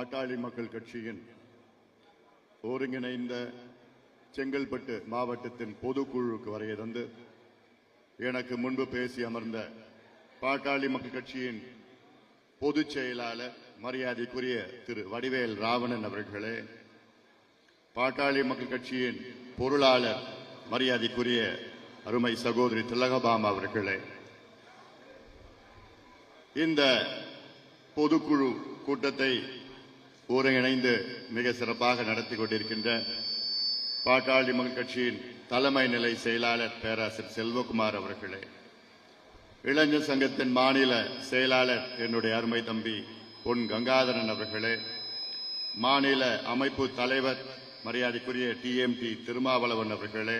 பாட்டாளி மக்கள் கட்சியின் ஒருங்கிணைந்த செங்கல்பட்டு மாவட்டத்தின் பொதுக்குழுவுக்கு வருகை தந்து எனக்கு முன்பு பேசி அமர்ந்த பாட்டாளி மக்கள் கட்சியின் பொதுச் செயலாளர் மரியாதைக்குரிய திரு வடிவேல் ராவணன் அவர்களே, பாட்டாளி மக்கள் கட்சியின் பொருளாளர் மரியாதைக்குரிய அருமை சகோதரி திலகபாமா அவர்களே, இந்த பொதுக்குழு கூட்டத்தை ஒருங்கிணைந்து மிக சிறப்பாக நடத்தி கொண்டிருக்கின்ற பாட்டாளி மக்கள் கட்சியின் தலைமை நிலை செயலாளர் பேராசிரியர் செல்வகுமார் அவர்களே, இளைஞர் சங்கத்தின் மாநில செயலாளர் என்னுடைய அருமை தம்பி பொன் கங்காதரன் அவர்களே, மாநில அமைப்பு தலைவர் மரியாதைக்குரிய டிஎம்டி திருமாவளவன் அவர்களே,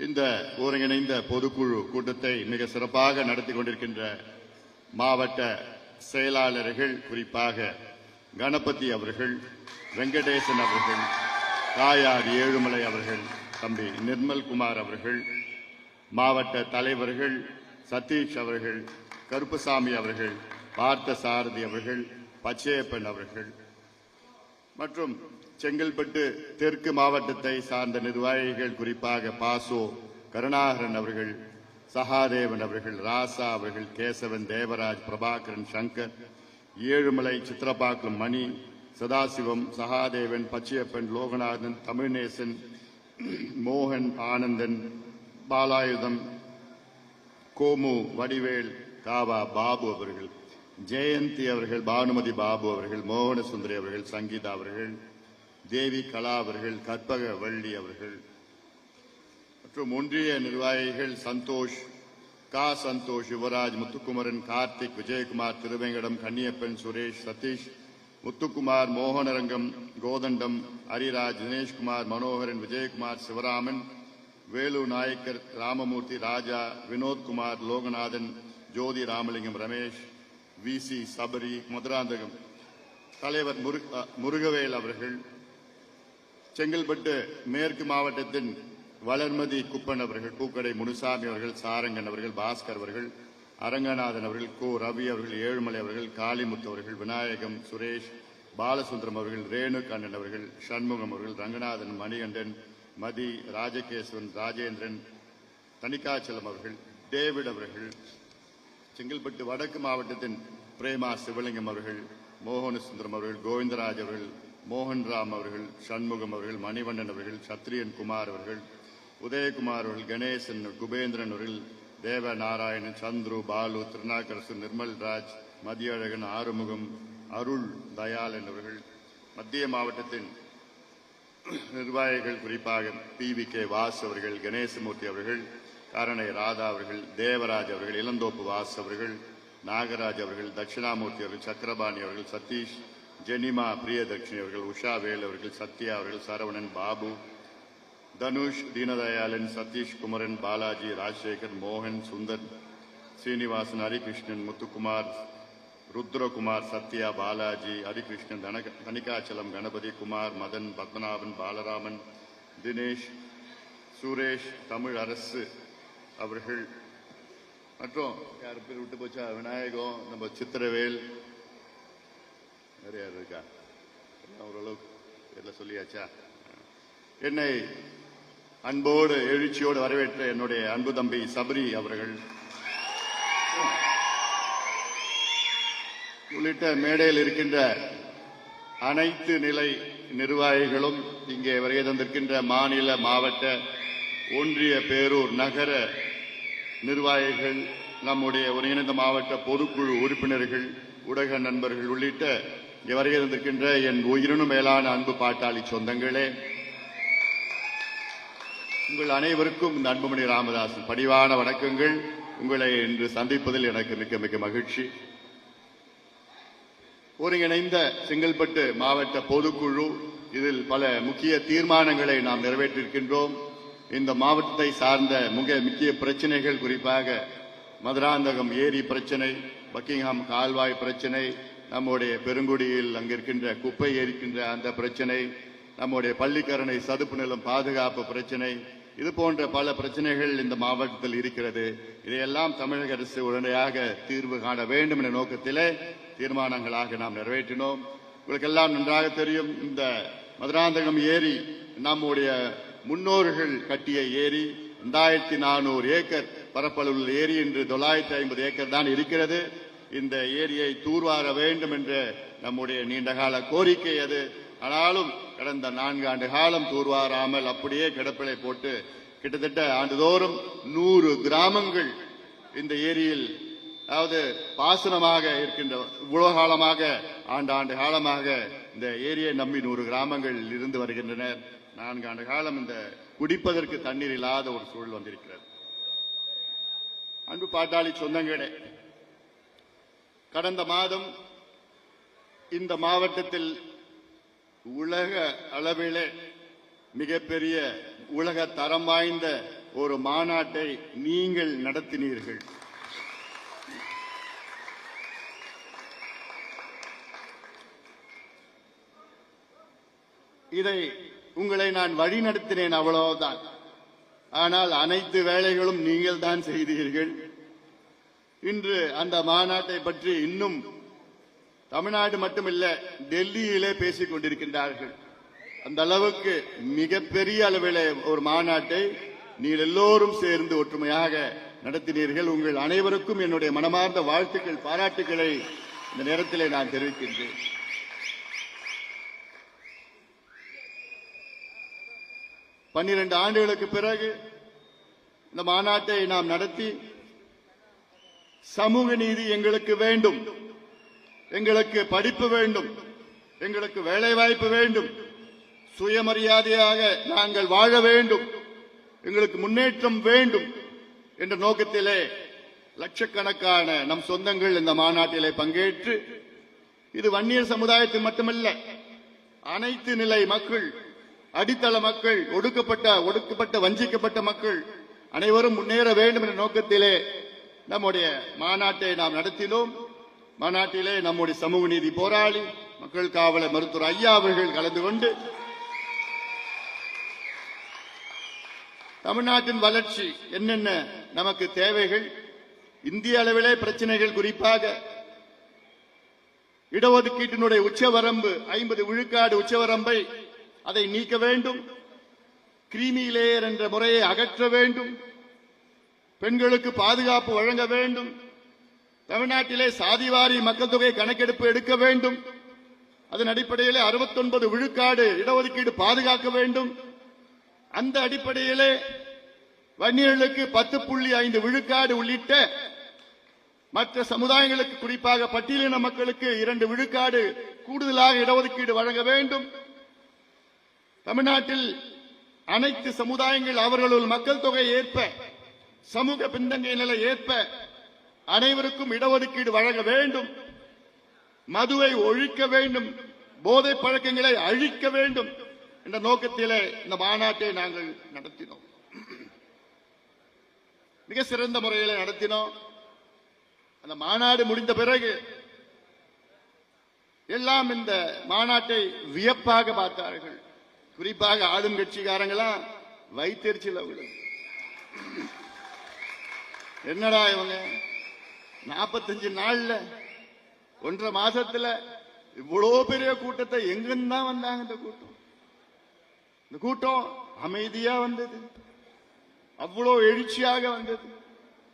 இந்த ஒருங்கிணைந்த பொதுக்குழு கூட்டத்தை மிக சிறப்பாக நடத்தி கொண்டிருக்கின்ற மாவட்ட செயலாளர்கள், குறிப்பாக கணபதி அவர்கள், வெங்கடேசன் அவர்கள், தாயார் ஏழுமலை அவர்கள், தம்பி நிர்மல்குமார் அவர்கள், மாவட்ட தலைவர்கள் சதீஷ் அவர்கள், கருப்பசாமி அவர்கள், பார்த்த சாரதி அவர்கள், பச்சையப்பன் அவர்கள் மற்றும் செங்கல்பட்டு தெற்கு மாவட்டத்தை சார்ந்த நிர்வாகிகள், குறிப்பாக பாசோ கருணாகரன் அவர்கள், சகாதேவன் அவர்கள், ராசா அவர்கள், கேசவன், தேவராஜ், பிரபாகரன், சங்கர், ஏழுமலை, சித்திரப்பாக்கம் மணி, சதாசிவம், சகாதேவன், பச்சையப்பன், லோகநாதன், தமிழ்நேசன், மோகன், ஆனந்தன், பாலாயுதம், கோமு, வடிவேல், காவா, பாபு அவர்கள், ஜெயந்தி அவர்கள், பானுமதி பாபு அவர்கள், மோகன சுந்தரி அவர்கள், சங்கீதா அவர்கள், தேவி கலா அவர்கள், கற்பக வள்ளி அவர்கள் மற்றும் ஒன்றிய நிர்வாகிகள் சந்தோஷ், சந்தோஷ், யுவராஜ், முத்துக்குமரன், கார்த்திக், விஜயகுமார், திருவேங்கடம், கன்னியப்பன், சுரேஷ், சதீஷ், முத்துக்குமார், மோகனரங்கம், கோதண்டம், ஹரிராஜ், தினேஷ்குமார், மனோகரன், விஜயகுமார், சிவராமன், வேலு நாயக்கர், ராமமூர்த்தி, ராஜா, வினோத்குமார், லோகநாதன், ஜோதி ராமலிங்கம், ரமேஷ், விசி சபரி, மதுராந்தகம் தலைவர் முருகவேல் அவர்கள், செங்கல்பட்டு மேற்கு மாவட்டத்தின் வளர்மதி குப்பன் அவர்கள், பூக்கடை முனுசாமி அவர்கள், சாரங்கன் அவர்கள், பாஸ்கர் அவர்கள், அரங்கநாதன் அவர்கள், கோ ரவி அவர்கள், ஏழுமலை அவர்கள், காளிமுத்து அவர்கள், விநாயகம், சுரேஷ், பாலசுந்தரம் அவர்கள், ரேணுகண்ணன் அவர்கள், சண்முகம் அவர்கள், ரங்கநாதன், மணிகண்டன், மதி, ராஜகேஸ்வரன், ராஜேந்திரன், தணிகாச்சலம் அவர்கள், டேவிட் அவர்கள், செங்கல்பட்டு வடக்கு மாவட்டத்தின் பிரேமா சிவலிங்கம் அவர்கள், மோகன சுந்தரம் அவர்கள், கோவிந்தராஜ் அவர்கள், மோகன்ராம் அவர்கள், சண்முகம் அவர்கள், மணிவண்ணன் அவர்கள், சத்ரியன் குமார் அவர்கள், உதயகுமார் அவர்கள், கணேசன், குபேந்திரன் அவர்கள், தேவநாராயணன், சந்துரு, பாலு, திருநாக்கரசு, நிர்மல்ராஜ், மதியழகன், ஆறுமுகம், அருள் தயாளன் அவர்கள், மத்திய மாவட்டத்தின் நிர்வாகிகள், குறிப்பாக PVK வாஸ் அவர்கள், கணேசமூர்த்தி அவர்கள், காரணை ராதா அவர்கள், தேவராஜ் அவர்கள், இளந்தோப்பு வாஸ் அவர்கள், நாகராஜ் அவர்கள், தட்சிணாமூர்த்தி அவர்கள், சக்கரபாணி அவர்கள், சதீஷ், ஜெனிமா, பிரியதர்ஷினி அவர்கள், உஷா வேல் அவர்கள், சத்யா அவர்கள், சரவணன், பாபு, தனுஷ், தீனதயாளன், சதீஷ், குமரன், பாலாஜி, ராஜசேகர், மோகன், சுந்தர், சீனிவாசன், ஹரிகிருஷ்ணன், முத்துக்குமார், ருத்ரகுமார், சத்யா, பாலாஜி, ஹரிகிருஷ்ணன், தணிகாச்சலம், கணபதி, குமார், மதன், பத்மநாபன், பாலராமன், தினேஷ், சுரேஷ், தமிழ் அரசு அவர்கள் மற்றும் யார் பேர் விட்டு போச்சா, விநாயகம், நம்ம சித்திரவேல், வேற யார் இருக்கா, ஓரளவுக்கு எல்லாம் சொல்லியாச்சா. என்னை அன்போடு எழுச்சியோடு வரவேற்ற என்னுடைய அன்பு தம்பி சபரி அவர்கள் உள்ளிட்ட மேடையில் இருக்கின்ற அனைத்து நிலை நிர்வாகிகளும், இங்கே வருகை தந்திருக்கின்ற மாநில, மாவட்ட, ஒன்றிய, பேரூர், நகர நிர்வாகிகள், நம்முடைய ஒருங்கிணைந்த மாவட்ட பொதுக்குழு உறுப்பினர்கள், ஊடக நண்பர்கள் உள்ளிட்ட இங்கே வருகை தந்திருக்கின்ற என் உயிரினும் மேலான அன்பு பாட்டாளி சொந்தங்களே, உங்கள் அனைவருக்கும் இந்த அன்புமணி ராமதாசன் பணிவான வணக்கங்கள். உங்களை இன்று சந்திப்பதில் எனக்கு மிக்க மிக்க மகிழ்ச்சி. ஒருங்கிணைந்த செங்கல்பட்டு மாவட்ட பொதுக்குழு, இதில் பல முக்கிய தீர்மானங்களை நாம் நிறைவேற்றிருக்கின்றோம். இந்த மாவட்டத்தை சார்ந்த முக்கிய பிரச்சனைகள், குறிப்பாக மதுராந்தகம் ஏரி பிரச்சனை, பக்கிங்ஹாம் கால்வாய் பிரச்சனை, நம்முடைய பெருங்குடியில் அங்கிருக்கின்ற குப்பை எரிக்கின்ற அந்த பிரச்சனை, நம்முடைய பள்ளிக்கரணை சதுப்பு நிலம் பாதுகாப்பு பிரச்சனை, இது போன்ற பல பிரச்சனைகள் இந்த மாவட்டத்தில் இருக்கிறது. இதையெல்லாம் தமிழக அரசு உடனடியாக தீர்வு காண வேண்டும் என்ற நோக்கத்திலே தீர்மானங்களாக நாம் நிறைவேற்றினோம். உங்களுக்கு எல்லாம் நன்றாக தெரியும், இந்த மதுராந்தகம் ஏரி நம்முடைய முன்னோர்கள் கட்டிய ஏரி. 2400 ஏக்கர் பரப்பளவுள்ள ஏரி இன்று 950 ஏக்கர் தான் இருக்கிறது. இந்த ஏரியை தூர்வார வேண்டும் என்ற நம்முடைய நீண்டகால கோரிக்கை அது. ஆனாலும் கடந்த 4 ஆண்டு காலம் தூர்வாராமல் அப்படியே கிடப்பிலை போட்டு கிட்டத்தட்ட ஆண்டுதோறும் 100 கிராமங்கள் இந்த ஏரியில், அதாவது பாசனமாக இருக்கின்ற இவ்வளவு காலமாக ஆண்டு காலமாக இந்த ஏரியை நம்பி 100 கிராமங்கள் இருந்து வருகின்றனர். 4 ஆண்டு காலம் இந்த குடிப்பதற்கு தண்ணீர் இல்லாத ஒரு சூழல் வந்திருக்கிறது. அன்பு பாட்டாளி சொந்தங்களே, கடந்த மாதம் இந்த மாவட்டத்தில் உலக அளவிலே மிகப்பெரிய உலக தரம் வாய்ந்த ஒரு மாநாட்டை நீங்கள் நடத்தினீர்கள். இதை உங்களை நான் வழி நடத்தினேன், அவ்வளவுதான். ஆனால் அனைத்து வேலைகளும் நீங்கள் தான் செய்தீர்கள். இன்று அந்த மாநாட்டை பற்றி இன்னும் தமிழ்நாடு மட்டுமில்ல, டெல்லியிலே பேசிக் கொண்டிருக்கின்றார்கள். அந்த அளவுக்கு மிகப்பெரிய அளவில் ஒரு மாநாட்டை நீங்கள் எல்லோரும் சேர்ந்து ஒற்றுமையாக நடத்தினீர்கள். உங்கள் அனைவருக்கும் என்னுடைய மனமார்ந்த வாழ்த்துக்கள், பாராட்டுக்களை இந்த நேரத்திலே நான் தெரிவிக்கின்றேன். பன்னிரண்டு ஆண்டுகளுக்கு பிறகு இந்த மாநாட்டை நாம் நடத்தி, சமூக நீதி எங்களுக்கு வேண்டும், எங்களுக்கு படிப்பு வேண்டும், எங்களுக்கு வேலைவாய்ப்பு வேண்டும், சுயமரியாதையாக நாங்கள் வாழ வேண்டும், எங்களுக்கு முன்னேற்றம் வேண்டும் என்ற நோக்கத்திலே லட்சக்கணக்கான நம் சொந்தங்கள் இந்த மாநாட்டிலே பங்கேற்று, இது வன்னியர் சமுதாயத்தில் மட்டுமல்ல, அனைத்து நிலை மக்கள், அடித்தள மக்கள், ஒடுக்கப்பட்ட வஞ்சிக்கப்பட்ட மக்கள் அனைவரும் முன்னேற வேண்டும் என்ற நோக்கத்திலே நம்முடைய மாநாட்டை நாம் நடத்தினோம். மாநாட்டிலே நம்முடைய சமூக நீதி போராளி, மக்கள் காவலர் மருத்துவர் ஐயா அவர்கள் கலந்து கொண்டு தமிழ்நாட்டின் வளர்ச்சி என்னென்ன நமக்கு தேவைகள், இந்திய அளவிலே பிரச்சனைகள், குறிப்பாக இடஒதுக்கீட்டினுடைய உச்சவரம்பு 50 விழுக்காடு உச்சவரம்பை அதை நீக்க வேண்டும், கிரீமி லேயர் என்ற முறையை அகற்ற வேண்டும், பெண்களுக்கு பாதுகாப்பு வழங்க வேண்டும், தமிழ்நாட்டிலே சாதிவாரி மக்கள் தொகை கணக்கெடுப்பு எடுக்க வேண்டும், அதன் அடிப்படையிலே 69 விழுக்காடு இடஒதுக்கீடு பாதுகாக்க வேண்டும், அந்த அடிப்படையிலே வன்னியர்களுக்கு 10.5 விழுக்காடு உள்ளிட்ட மற்ற சமுதாயங்களுக்கு, குறிப்பாக பட்டியலின மக்களுக்கு 2 விழுக்காடு கூடுதலாக இடஒதுக்கீடு வழங்க வேண்டும். தமிழ்நாட்டில் அனைத்து சமுதாயங்கள் அவர்களுள் மக்கள் தொகை ஏற்ப, சமூக பின்தங்கிய நிலை ஏற்ப அனைவருக்கும் இடஒதுக்கீடு வழங்க வேண்டும், மதுவை ஒழிக்க வேண்டும், போதை பழக்கங்களை அழிக்க வேண்டும் என்ற நோக்கத்திலே இந்த மாநாட்டை நாங்கள் நடத்தினோம். மிக சிறந்த முறையில் நடத்தினோம். அந்த மாநாடு முடிந்த பிறகு எல்லாம் இந்த மாநாட்டை வியப்பாக பார்த்தார்கள். குறிப்பாக ஆளும் கட்சிக்காரங்களாம் வைத்தெரிச்சல் உள்ளது. என்னடா இவங்க 45 நாள்ல 1.5 மாசத்துல இவ்வளவு பெரிய கூட்டத்தை எங்கிருந்து தான் வந்தாங்க? இந்த கூட்டம் அமைதியா வந்தது, அவ்வளவு எழுச்சியாக வந்தது,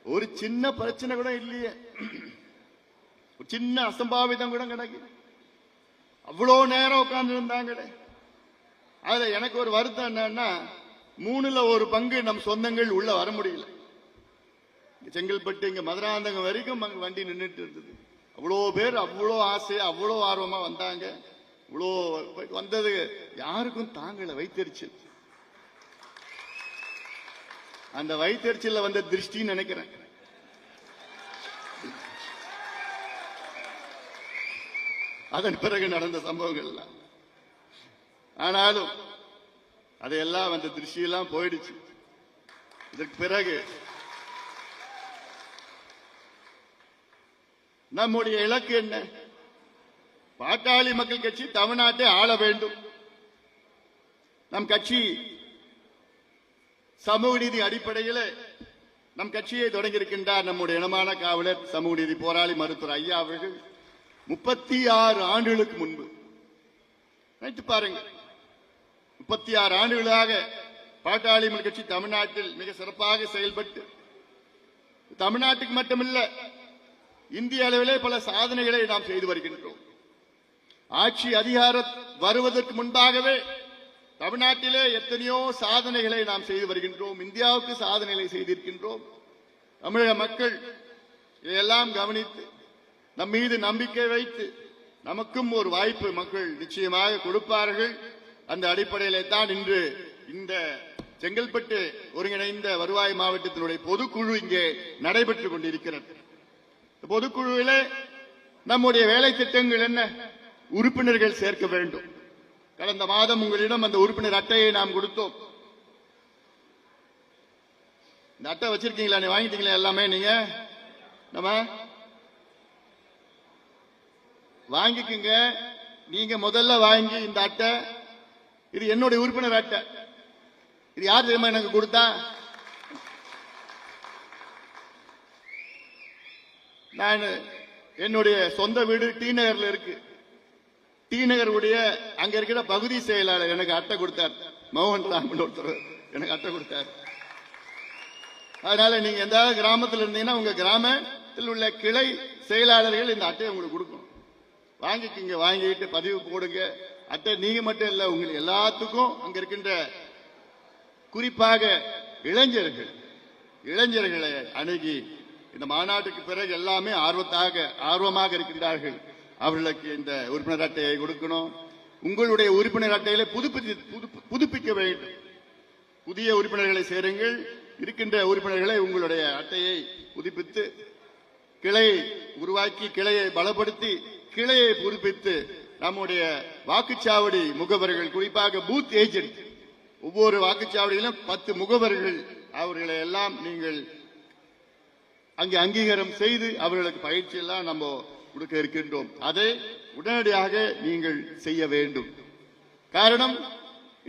ஒரு சின்ன பிரச்சனை கூட இல்லையே, ஒரு சின்ன அசம்பாவிதம் கூட கிடைக்கும், அவ்வளவு நேரம் உட்கார்ந்து இருந்தாங்க. அதுல எனக்கு ஒரு வருத்தம் என்னன்னா, 3ல் 1 பங்கு நம் சொந்தங்கள் உள்ள வர முடியல. செங்கல்பட்டு இங்க மதுராந்தகம் வரைக்கும் வண்டி நின்றுட்டு இருந்தது. அவ்வளோ பேர் அவ்வளோ ஆசை, அவ்வளோ ஆர்வமா வந்தாங்க. இவ்வளோ வந்தது யாருக்கும் தாங்கல, வைத்தெரிச்சல். அந்த வைத்தெரிச்சல்ல வந்த திருஷ்டின்னு நினைக்கிறேன். அதன் பிறகு நடந்த சம்பவங்கள்லாம். ஆனாலும் அதையெல்லாம் அந்த திருஷ்டியெல்லாம் போயிடுச்சு. இதற்கு பிறகு நம்முடைய இலக்கு என்ன? பாட்டாளி மக்கள் கட்சி தமிழ்நாட்டை ஆள வேண்டும். நம் கட்சி சமூக நீதி அடிப்படையில் நம் கட்சியை தொடங்கியிருக்கின்றார் நம்முடைய இனமான காவலர், சமூக நீதி போராளி மருத்துவர் ஐயா அவர்கள். 36 ஆண்டுகளுக்கு முன்பு நினைத்து பாருங்க. 36 ஆண்டுகளாக பாட்டாளி மக்கள் கட்சி தமிழ்நாட்டில் மிக சிறப்பாக செயல்பட்டு தமிழ்நாட்டுக்கு மட்டுமல்ல இந்திய அளவிலே பல சாதனைகளை நாம் செய்து வருகின்றோம். ஆட்சி அதிகாரம் வருவதற்கு முன்பாகவே தமிழ்நாட்டிலே எத்தனையோ சாதனைகளை நாம் செய்து வருகின்றோம். இந்தியாவுக்கு சாதனைகளை செய்திருக்கின்றோம். தமிழக மக்கள் இதையெல்லாம் கவனித்து நம் மீது நம்பிக்கை வைத்து நமக்கும் ஒரு வாய்ப்பு மக்கள் நிச்சயமாக கொடுப்பார்கள். அந்த அடிப்படையிலே தான் இன்று இந்த செங்கல்பட்டு ஒருங்கிணைந்த வருவாய் மாவட்டத்தினுடைய பொதுக்குழு இங்கே நடைபெற்றுக் கொண்டிருக்கிறது. பொதுக்குழுவிலே நம்முடைய வேலை திட்டங்கள் என்ன? உறுப்பினர்கள் சேர்க்க வேண்டும். கடந்த மாதம் உங்களிடம் அந்த உறுப்பினர் அட்டையை நாம் கொடுத்தோம். இந்த அட்டை வச்சிருக்கீங்களா? நீ வாங்கிட்டீங்களா? எல்லாமே நீங்க நம்ம வாங்கிக்குங்க. நீங்க முதல்ல வாங்கி இந்த அட்டை, இது என்னுடைய உறுப்பினர் அட்டை. இது யார் தெரியுமா எனக்கு கொடுத்தா? நான் என்னுடைய சொந்த வீடு டி நகர்ல இருக்கு. டி நகருடைய அங்க இருக்கிற பகுதி செயலாளர் எனக்கு அட்டை கொடுத்தார். மோகன் ராமன் ஒருத்தர் எனக்கு அட்டை கொடுத்தார். அதனால நீங்க எந்த கிராமத்தில் இருந்தீங்கன்னா உங்க கிராமத்தில் உள்ள கிளை செயலாளர்கள் இந்த அட்டையை உங்களுக்கு கொடுக்கணும். வாங்கிக்கிங்க, வாங்கிட்டு பதிவு போடுங்க. அட்டை நீங்க மட்டும் இல்ல, உங்களுக்கு எல்லாத்துக்கும் அங்க இருக்கின்ற குறிப்பாக இளைஞர்களை அணுகி இந்த மாநாட்டுக்கு பிறகு எல்லாமே ஆர்வமாக இருக்கின்றார்கள். அவர்களுக்கு இந்த உறுப்பினர் அட்டையை கொடுக்கணும். உங்களுடைய உறுப்பினர் அட்டையில புதுப்பிக்க வேண்டும். புதிய உறுப்பினர்களை சேருங்கள். இருக்கின்ற உறுப்பினர்களை உங்களுடைய அட்டையை புதுப்பித்து கிளையை உருவாக்கி கிளையை பலப்படுத்தி கிளையை புதுப்பித்து நம்முடைய வாக்குச்சாவடி முகவர்கள், குறிப்பாக பூத் ஏஜென்ட், ஒவ்வொரு வாக்குச்சாவடியிலும் 10 முகவர்கள், அவர்களை எல்லாம் நீங்கள் அங்கே அங்கீகாரம் செய்து அவர்களுக்கு பயிற்சி எல்லாம் நம்ம கொடுக்க இருக்கின்றோம். அதை உடனடியாக நீங்கள் செய்ய வேண்டும். காரணம்,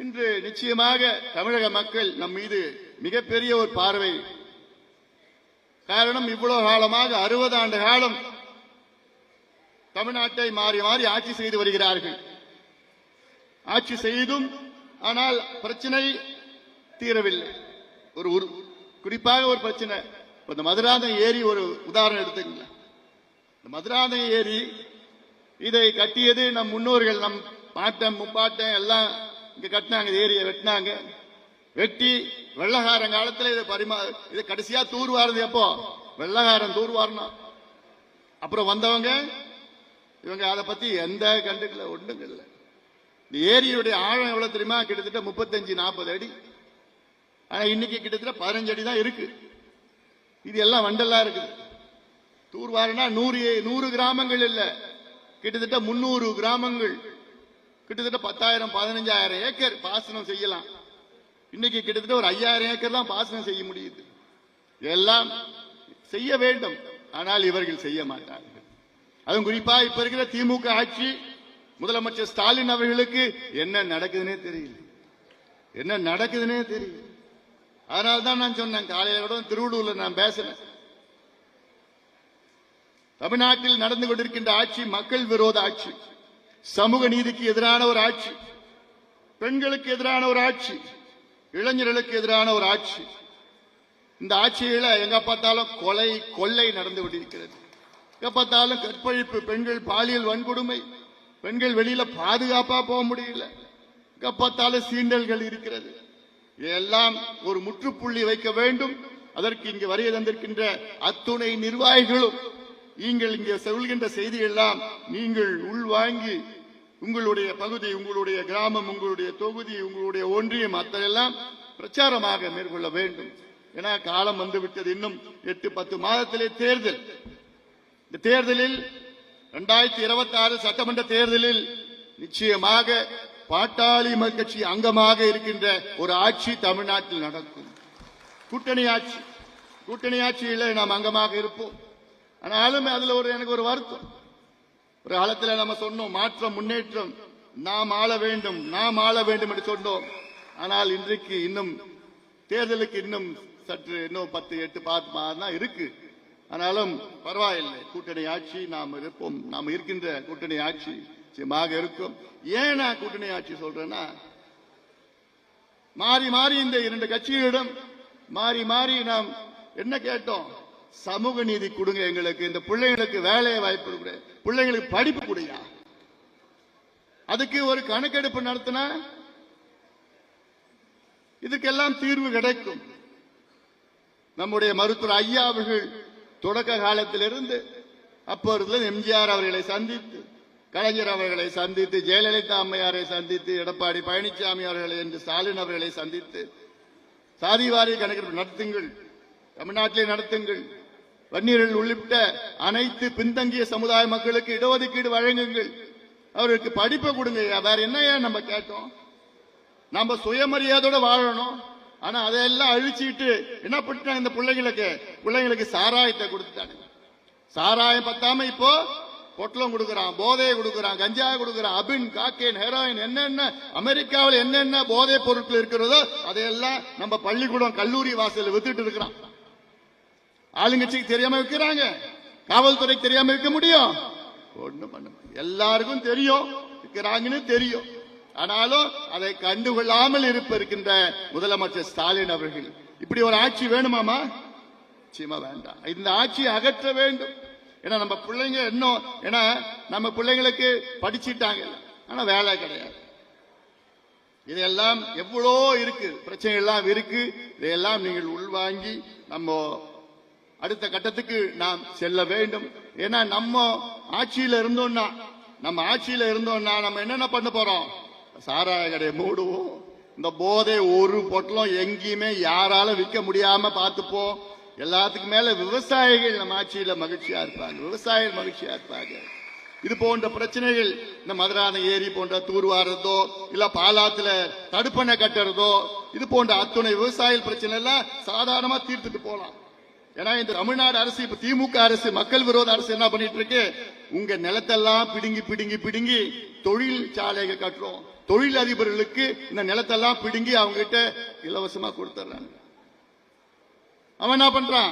இன்று நிச்சயமாக தமிழக மக்கள் நம் மீது மிகப்பெரிய ஒரு பார்வை. காரணம், இவ்வளவு காலமாக 60 ஆண்டு காலம் தமிழ்நாட்டை மாறி மாறி ஆட்சி செய்து வருகிறார்கள். ஆட்சி செய்தும் ஆனால் பிரச்சனை தீரவில்லை. குறிப்பாக ஒரு பிரச்சனை, இந்த மதுராந்தகம் ஏரி ஒரு உதாரணம் எடுத்துக்கங்க. இந்த மதுராந்தகம் ஏரி இதை கட்டியது நம் முன்னோர்கள், நம் பாட்டன் முப்பாட்டன் எல்லாம் இங்க கட்டினாங்க. ஏரியை வெட்டினாங்க. வெட்டி வெள்ளகாரன் காலத்தில் இதை கடைசியா தூர்வாருது. எப்போ வெள்ளகாரன் தூர்வாரணும். அப்புறம் வந்தவங்க இவங்க அதை பத்தி எந்த கண்டுக்கல, ஒண்ணுங்க இல்ல. இந்த ஏரியுடைய ஆழம் எவ்வளவு தெரியுமா? கிட்டத்தட்ட 35-40 அடி. ஆனா இன்னைக்கு கிட்டத்தட்ட 15 அடி தான் இருக்கு. இது எல்லாம் வண்டெல்லாம் இருக்குது. தூர்வாருனா 100 கிராமங்கள் இல்ல, கிட்டத்தட்ட 300 கிராமங்கள், கிட்டத்தட்ட 10,000-15,000 ஏக்கர் பாசனம் செய்யலாம். இன்னைக்கு கிட்டத்தட்ட ஒரு 5,000 ஏக்கர் தான் பாசனம் செய்ய முடியுது. எல்லாம் செய்ய வேண்டும், ஆனால் இவர்கள் செய்ய மாட்டார்கள். அதுவும் குறிப்பா இப்ப இருக்கிற திமுக ஆட்சி, முதலமைச்சர் ஸ்டாலின் அவர்களுக்கு என்ன நடக்குதுன்னே தெரியல. அதனால்தான் நான் சொன்னேன், காலையில கூட திருவள்ளூர்ல நான் பேசினேன். தமிழ்நாட்டில் நடந்து கொண்டிருக்கின்ற ஆட்சி மக்கள் விரோத ஆட்சி, சமூக நீதிக்கு எதிரான ஒரு ஆட்சி, பெண்களுக்கு எதிரான ஒரு ஆட்சி, இளைஞர்களுக்கு எதிரான ஒரு ஆட்சி. இந்த ஆட்சியில எங்க பார்த்தாலும் கொலை கொள்ளை நடந்து கொண்டிருக்கிறது. எங்க பார்த்தாலும் கற்பழிப்பு, பெண்கள் பாலியல் வன்கொடுமை, பெண்கள் வெளியில பாதுகாப்பா போக முடியல, எங்க பார்த்தாலும் சீண்டல்கள் இருக்கிறது. இதெல்லாம் ஒரு முற்றுப்புள்ளி வைக்க வேண்டும். அதற்கு இங்கு வருகை தந்திருக்கின்ற அத்துணை நிர்வாகிகளும் நீங்கள் இங்கே சொல்கின்ற செய்தி எல்லாம் நீங்கள் உள்வாங்கி உங்களுடைய பகுதி, உங்களுடைய கிராமம், உங்களுடைய தொகுதி, உங்களுடைய ஒன்றியம் அத்தெல்லாம் பிரச்சாரமாக மேற்கொள்ள வேண்டும். ஏன்னா காலம் வந்துவிட்டது. இன்னும் 8-10 மாதத்திலே தேர்தல். இந்த தேர்தலில் 2026 சட்டமன்ற தேர்தலில் நிச்சயமாக பாட்டாளி மக்கள் கட்சி அங்கமாக இருக்கின்ற ஒரு ஆட்சி தமிழ்நாட்டில் நடக்கும். கூட்டணி ஆட்சியில நாம் அங்கமாக இருப்போம். ஆனாலும் அதுல எனக்கு ஒரு வருத்தம். ஒரு காலத்தில் நம்ம சொன்னோம், மாற்றம் முன்னேற்றம், நாம் ஆள வேண்டும் என்று சொன்னோம். ஆனால் இன்றைக்கு இன்னும் தேர்தலுக்கு இன்னும் சற்று 10-8 மாதம் தான் இருக்கு. ஆனாலும் பரவாயில்லை, கூட்டணி ஆட்சி நாம் இருப்போம். நாம் இருக்கின்ற கூட்டணி ஆட்சி நிச்சயமாக இருக்கும். ஏன் நான் கூட்டணி ஆட்சி சொல்றேன்னா, மாறி மாறி இந்த இரண்டு கட்சிகளிடம் மாறி மாறி நாம் என்ன கேட்டோம்? சமூக நீதி கொடுங்க எங்களுக்கு, இந்த பிள்ளைங்களுக்கு வேலை வாய்ப்பு கொடுங்க, பிள்ளைங்களுக்கு படிப்பு கொடுங்க. அதுக்கு ஒரு கணக்கெடுப்பு நடத்தினா இதுக்கெல்லாம் தீர்வு கிடைக்கும். நம்முடைய மருத்துவர் ஐயா அவர்கள் தொடக்க காலத்திலிருந்து அப்பொழுது எம்ஜிஆர் அவர்களை சந்தித்து, கலைஞர் அவர்களை சந்தித்து, ஜெயலலிதா அம்மையாரை சந்தித்து, எடப்பாடி பழனிசாமி அவர்களை என்று ஸ்டாலின் அவர்களை சந்தித்து சாதிவாரி கணக்கெடுப்பு நடத்துங்கள், தமிழ்நாட்டிலே நடத்துங்கள், வன்னியர்கள் உள்ளிட்ட அனைத்து பின்தங்கிய சமுதாய மக்களுக்கு இடஒதுக்கீடு வழங்குங்கள், அவருக்கு படிப்பை கொடுங்க. வேற என்ன நம்ம கேட்டோம்? நம்ம சுயமரியாதையோட வாழணும். ஆனா அதையெல்லாம் அழிச்சுட்டு என்ன பண்ணிட்டாங்க? இந்த பிள்ளைங்களுக்கு சாராயத்தை கொடுத்துட்டாங்க. சாராயம் பத்தாம இப்போ பொட்டலம் கொடுக்கறான், போதையை கொடுக்கறான், கஞ்சா கொடுக்கறான், அபின், காக்கேன், ஹெரோயின், என்னென்ன அமெரிக்காவில் என்னென்ன போதை பொருட்கள் இருக்கிறதோ அதையெல்லாம் நம்ம பள்ளிக்கூடம் கல்லூரி வாசல் வித்துட்டு இருக்கிறான். ஆளுங்கட்சிக்கு தெரியாம வைக்கிறாங்க, காவல்துறைக்கு தெரியாம வைக்க முடியும்? ஒண்ணும் பண்ண முடியும். எல்லாருக்கும் தெரியும் இருக்கிறாங்கன்னு தெரியும். ஆனாலும் அதை கண்டுகொள்ளாமல் இருக்கின்ற முதலமைச்சர் ஸ்டாலின் அவர்கள் இப்படி ஒரு ஆட்சி வேணுமாமா? நிச்சயமா வேண்டாம். இந்த ஆட்சியை அகற்ற வேண்டும். ஏன்னா நம்ம பிள்ளைங்க இன்னும், ஏன்னா நம்ம பிள்ளைங்களுக்கு படிச்சுட்டாங்க, ஆனா வேலை கிடையாது. இதெல்லாம் எவ்வளோ இருக்கு, பிரச்சனை எல்லாம் இருக்கு. இதையெல்லாம் நீங்கள் உள்வாங்கி நம்ம அடுத்த கட்டத்துக்கு நாம் செல்ல வேண்டும். ஏன்னா நம்ம ஆட்சியில இருந்தோம்னா நம்ம என்னென்ன பண்ண போறோம்? சாராய கடையை மூடுவோம். இந்த போதை ஒரு பொட்டலம் எங்கேயுமே யாரால விற்க முடியாம பார்த்துப்போம். எல்லாத்துக்கும் மேல விவசாயிகள் நம்ம ஆட்சியில மகிழ்ச்சியா இருப்பாங்க, விவசாயிகள் மகிழ்ச்சியா இருப்பாங்க. இது போன்ற பிரச்சனைகள், இந்த மதுரான ஏரி போன்ற தூர்வாரதோ இல்ல பாலாத்துல தடுப்பணை கட்டுறதோ, இது போன்ற அத்துணை விவசாயிகள் பிரச்சனை எல்லாம் சாதாரணமா தீர்த்துட்டு போலாம். ஏன்னா இந்த தமிழ்நாடு அரசு, இப்ப திமுக அரசு, மக்கள் விரோத அரசு என்ன பண்ணிட்டு இருக்கு? உங்க நிலத்தெல்லாம் பிடுங்கி பிடுங்கி பிடுங்கி தொழிற்சாலைகள் கட்டுறோம், தொழில் அதிபர்களுக்கு இந்த நிலத்தெல்லாம் பிடுங்கி அவங்க கிட்ட இலவசமா கொடுத்துறாங்க. அவன் என்ன பண்றான்?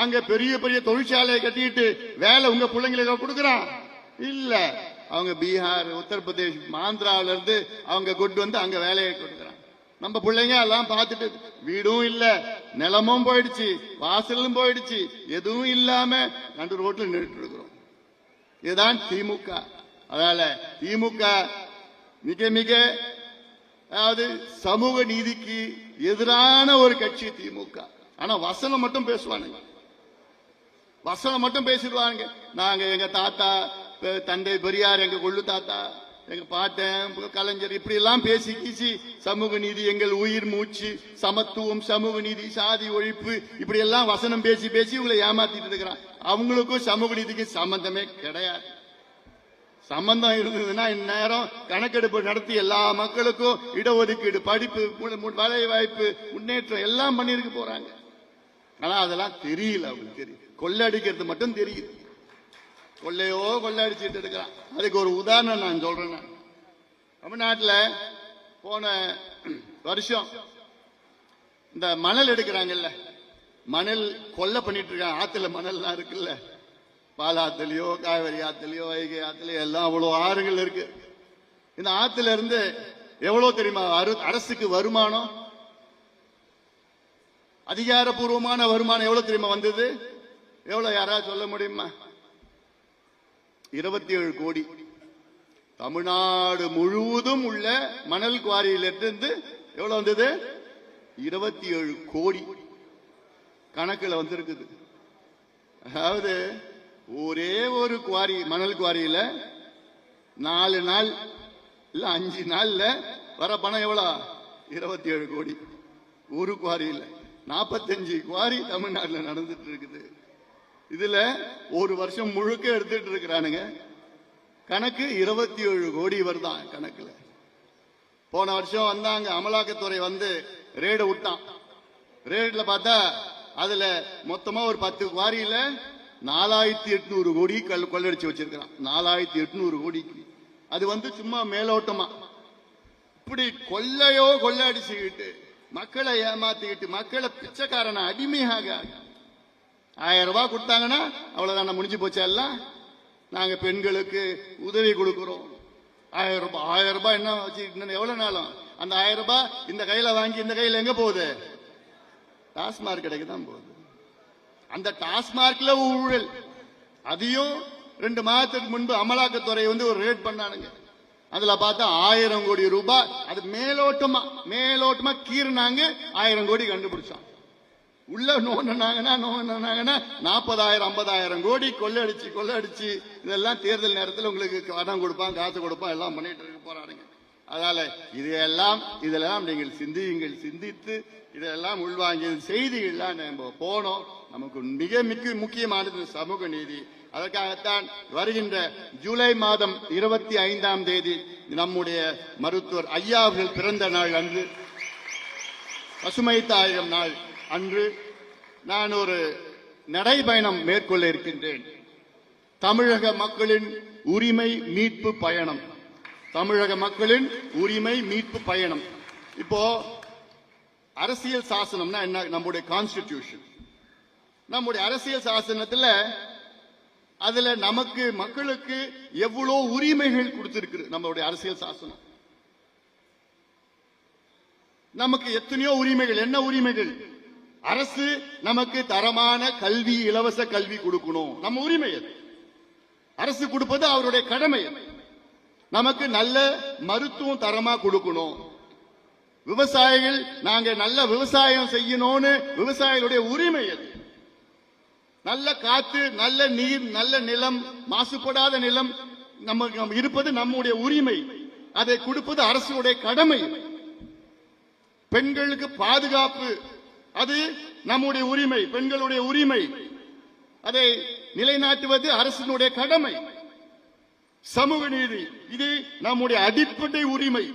அங்க பெரிய பெரிய தொழிற்சாலையை கட்டிட்டு வேலை உங்க பிள்ளைங்களுக்கு கொடுக்கறான் இல்ல? அவங்க பீகார், உத்தரப்பிரதேஷ், ஆந்திராவில இருந்து அவங்க கொண்டு வந்து அங்க வேலையை கொடுக்கறான். நம்ம பிள்ளைங்க எல்லாம் பார்த்துட்டு வீடும் இல்ல, நிலமும் போயிடுச்சு, வாசலும் போயிடுச்சு, எதுவும் இல்லாம நடு ரோட்ல நின்றுட்டு இருக்கிறோம். இதுதான் திமுக. அதனால திமுக மிக மிக, அதாவது சமூக நீதிக்கு எதிரான ஒரு கட்சி திமுக. ஆனா வசனம் மட்டும் பேசுவானுங்க, வசனம் மட்டும் பேசிடுவாங்க. நாங்க எங்க தாத்தா தந்தை பெரியார், எங்க கொள்ளு தாத்தா, எங்க பாட்டன் கலைஞர், இப்படி எல்லாம் பேசி கீசி சமூக நீதி எங்கள் உயிர் மூச்சு, சமத்துவம், சமூக நீதி, சாதி ஒழிப்பு, இப்படி எல்லாம் வசனம் பேசி பேசி உங்களை ஏமாத்திட்டு இருக்கிறான். அவங்களுக்கும் சமூக நீதிக்கும் சம்பந்தமே கிடையாது. சம்பந்தம் இருந்ததுன்னா இந்நேரம் கணக்கெடுப்பு நடத்தி எல்லா மக்களுக்கும் இடஒதுக்கீடு, படிப்பு, வேலை வாய்ப்பு, முன்னேற்றம் எல்லாம் பண்ணிருக்க போறாங்க. ஆனா அதெல்லாம் தெரியல அவங்களுக்கு. தெரியும், கொள்ளடிக்கிறது மட்டும் தெரியுது. கொள்ளையோ கொள்ளடிச்சிட்டு இருக்கிறான். அதுக்கு ஒரு உதாரணம் நான் சொல்றேன். தமிழ்நாட்டில் போன வருஷம் இந்த மணல் எடுக்கிறாங்கல்ல, மணல் கொள்ளை பண்ணிட்டு இருக்காங்க. ஆத்துல மணல்லாம் இருக்குல்ல, பாலாத்துலயோ காவேரி ஆத்துலயோ வைகை ஆத்துலயோ எல்லாம் அவ்வளவு ஆறுகள் இருக்கு. இந்த ஆத்துல இருந்து எவ்வளவு தெரியுமா அரசுக்கு வருமானம்? அதிகாரப்பூர்வமான வருமானம் எவ்வளவு தெரியுமா வந்தது? எவ்வளவு யாராவது சொல்ல முடியுமா? 27 கோடி. தமிழ்நாடு முழுவதும் உள்ள மணல் குவாரியிலிருந்து எவ்வளவு வந்தது? 27 கோடி கணக்குல வந்திருக்குது. அதாவது ஒரே ஒரு குவாரி, மணல் குவாரியில 4 நாள் இல்ல 5 நாள்ல வர பணம் எவ்வளவு? 27 கோடி. ஒரு குவாரியில 45 குவாரி தமிழ்நாட்டில் நடந்துட்டு இருக்குது. இதுல ஒரு வருஷம் முழுக்க எடுத்துட்டு இருக்கிறானுங்க. கணக்கு 27 கோடி வருதான் கணக்குல. போன வருஷம் வந்தாங்க, அமலாக்கத்துறை வந்து ரேடு விட்டான். ரேட்ல பார்த்தா அதுல மொத்தமா ஒரு 10 குவாரியில 4800 கோடி கொள்ளடிச்சு வச்சிருக்கான். 4800 கோடிக்கு. அது வந்து சும்மா மேலோட்டமா இப்படி கொள்ளையோ கொள்ளடிச்சுக்கிட்டு மக்களை ஏமாத்திக்கிட்டு மக்களை பிச்சைக்காரன அடிமையாக 1000 ரூபாய் கொடுத்தாங்கன்னா அவ்வளவுதான், முடிஞ்சு போச்சா? எல்லாம் நாங்க பெண்களுக்கு உதவி கொடுக்கிறோம், 1000 ரூபாய் என்ன வச்சு எவ்வளவு நாளும் அந்த 1000 ரூபாய் இந்த கையில வாங்கி இந்த கையில எங்க போகுது? டாஸ்மார்க் கடைக்கு தான் போகுது. அந்த டாஸ்மார்க்ல ஊழல். அதையும் 2 மாதத்துக்கு முன்பு அமலாக்கத்துறை ஒரு ரேட் பண்ணானுங்க. அதுல பார்த்தா 1000 கோடி ரூபாய். அது மேலோட்டமா கீறினாங்க. 1000 கோடி கண்டுபிடிச்சான். உள்ள நோண்டாங்கன்னா 40,000 50,000 கோடி கொள்ளடிச்சு இதெல்லாம் தேர்தல் நேரத்தில் உங்களுக்கு பணம் கொடுப்பான், காசு கொடுப்பான், எல்லாம் பண்ணிட்டு இருக்க போறாருங்க. அதனால இதெல்லாம் நீங்கள் சிந்தித்து இதெல்லாம் உள்வாங்கி செய்திகள்லாம் நம்ம போனோம். நமக்கு மிக முக்கியமானது சமூக நீதி. அதற்காகத்தான் வருகின்ற ஜூலை மாதம் 25ஆம் தேதி நம்முடைய மருத்துவர் ஐயா அவர்கள் பிறந்த நாள் அன்று, பசுமை தாயகம் நாள் அன்று நான் ஒரு நடைபயணம் மேற்கொள்ள இருக்கின்றேன். தமிழக மக்களின் உரிமை மீட்பு பயணம். தமிழக மக்களின் உரிமை மீட்பு பயணம். இப்போ அரசியல் சாசனம்னா என்ன? நம்முடைய கான்ஸ்டிடியூஷன். நம்முடைய அரசியல் சாசனத்துல அதுல நமக்கு மக்களுக்கு எவ்வளவு உரிமைகள் கொடுத்திருக்கு. நம்மளுடைய அரசியல் சாசனம் நமக்கு எத்தனையோ உரிமைகள். என்ன உரிமைகள்? அரசு நமக்கு தரமான கல்வி, இலவச கல்வி கொடுக்கணும். நம்ம உரிமை அது. அரசு கொடுப்பது அவருடைய கடமை. நமக்கு நல்ல மருத்துவம் தரமா கொடுக்கணும். விவசாயிகள் நாங்க நல்ல விவசாயம் செய்யணும்னு விவசாயிகளுடைய உரிமை அது. நல்ல காத்து, நல்ல நீர், நல்ல நிலம், மாசுபடாத நிலம் நமக்கு இருப்பது நம்முடைய உரிமை. அதை கொடுப்பது அரசுடைய கடமை. பெண்களுக்கு பாதுகாப்பு, அது நம்முடைய உரிமை, பெண்களுடைய உரிமை. அதை நிலைநாட்டுவது அரசினுடைய கடமை. சமூக நீதி, இது நம்முடைய அடிப்படை உரிமை.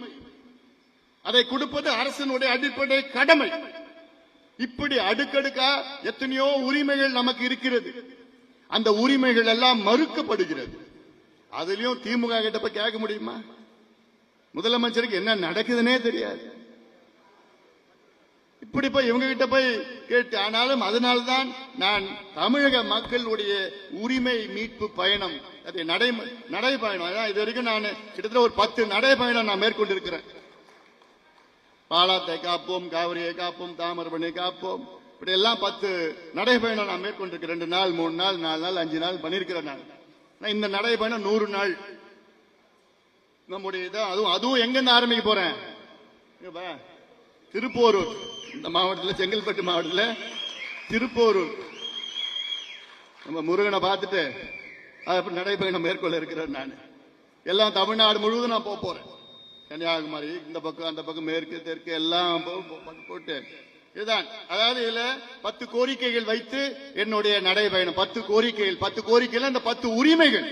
அதை கொடுப்பது அரசினுடைய அடிப்படை கடமை. இப்படி அடுக்கடுக்கா எத்தனையோ உரிமைகள் நமக்கு இருக்கிறது. அந்த உரிமைகள் எல்லாம் மறுக்கப்படுகிறது. அதுலயும் திமுக கிட்ட போய் கேட்க முடியுமா? முதலமைச்சருக்கு என்ன நடக்குதுன்னே தெரியாது. இப்படி போய் இவங்க கிட்ட போய் கேட்டு, ஆனாலும் அதனால்தான் நான் தமிழக மக்களுடைய உரிமை மீட்பு பயணம், அது நடைபயணம். இது வரைக்கும் நான் கிட்டத்தட்ட ஒரு 10 நடைபயணம் நான் மேற்கொண்டிருக்கிறேன். பாலாத்தை காப்போம், காவிரியை காப்போம், தாமிரபரணி காப்போம், இப்படி எல்லாம் 10 நடைபயணம் நான் மேற்கொண்டிருக்கிறேன். 2 நாள் 3 நாள் 4 நாள் 5 நாள் பண்ணிருக்கிறேன். நான் இந்த நடைபயணம் 100 நாள் நம்முடைய அதுவும் எங்க ஆரம்பிக்க போறேன்? திருப்போரூர், இந்த மாவட்டத்தில், செங்கல்பட்டு மாவட்டத்தில் திருப்போரூர் நம்ம முருகனை பார்த்துட்டு அது நடைபயணம் மேற்கொள்ள இருக்கிறேன். நான் எல்லாம் தமிழ்நாடு முழுவதும் நான் போறேன். கன்னியாகுமரி, இந்த பக்கம் அந்த பக்கம், மேற்கு தெற்கு எல்லாம் போட்டு இதுதான். அதாவது இதுல 10 கோரிக்கைகள் வைத்து என்னுடைய நடைபயணம். 10 கோரிக்கைகள் அந்த 10 உரிமைகள்.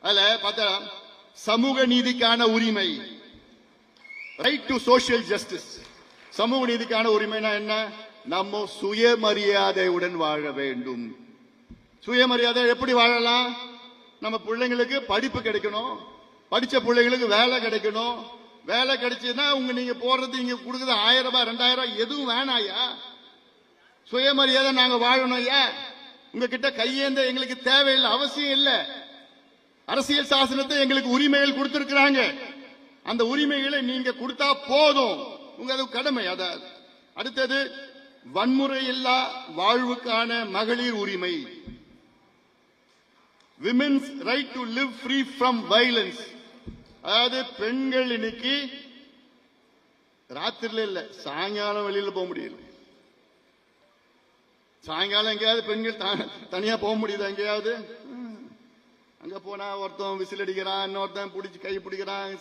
அதுல பார்த்தா சமூக நீதிக்கான உரிமை, ரைட் டு சோசியல் ஜஸ்டிஸ். சமூக நீதிக்கான உரிமைனா என்ன? நம்ம சுயமரியாதையுடன் வாழ வேண்டும். சுயமரியாதை எப்படி வாழலாம்? நம்ம பிள்ளைங்களுக்கு படிப்பு கிடைக்கணும், படிச்ச பிள்ளைங்களுக்கு வேலை கிடைக்கணும். வேலை கிடைச்சதுன்னா நீங்க போறது, இங்க கொடுக்குறது 1000 ரூபாய் 2000 ரூபாய் எதுவும் வேணாயா. சுயமரியாதை நாங்க வாழணும். ஐயா, உங்ககிட்ட கையேந்த எங்களுக்கு தேவையில்லை, அவசியம் இல்லை. அரசியல் சாசனத்தை எங்களுக்கு உரிமைகள் கொடுத்திருக்கிறாங்க. அந்த உரிமைகளை நீங்க கொடுத்தா போதும். அது கடமை. அதாவது அடுத்தது வன்முறை இல்லா வாழ்வுக்கான மகளிர் உரிமை. Women's right to live free from violence. அதாவது பெண்கள் இன்னைக்கு ராத்திரில இல்ல, சாயங்காலம் வெளியில போக முடியல. சாயங்காலம் எங்கேயாவது பெண்கள் தனியா போக முடியுதா? எங்கேயாவது அங்க போனா ஒருத்தன் விசில் அடிக்கிறான், இன்னொருத்தன் பிடிச்சி கை பிடிக்கிறான்,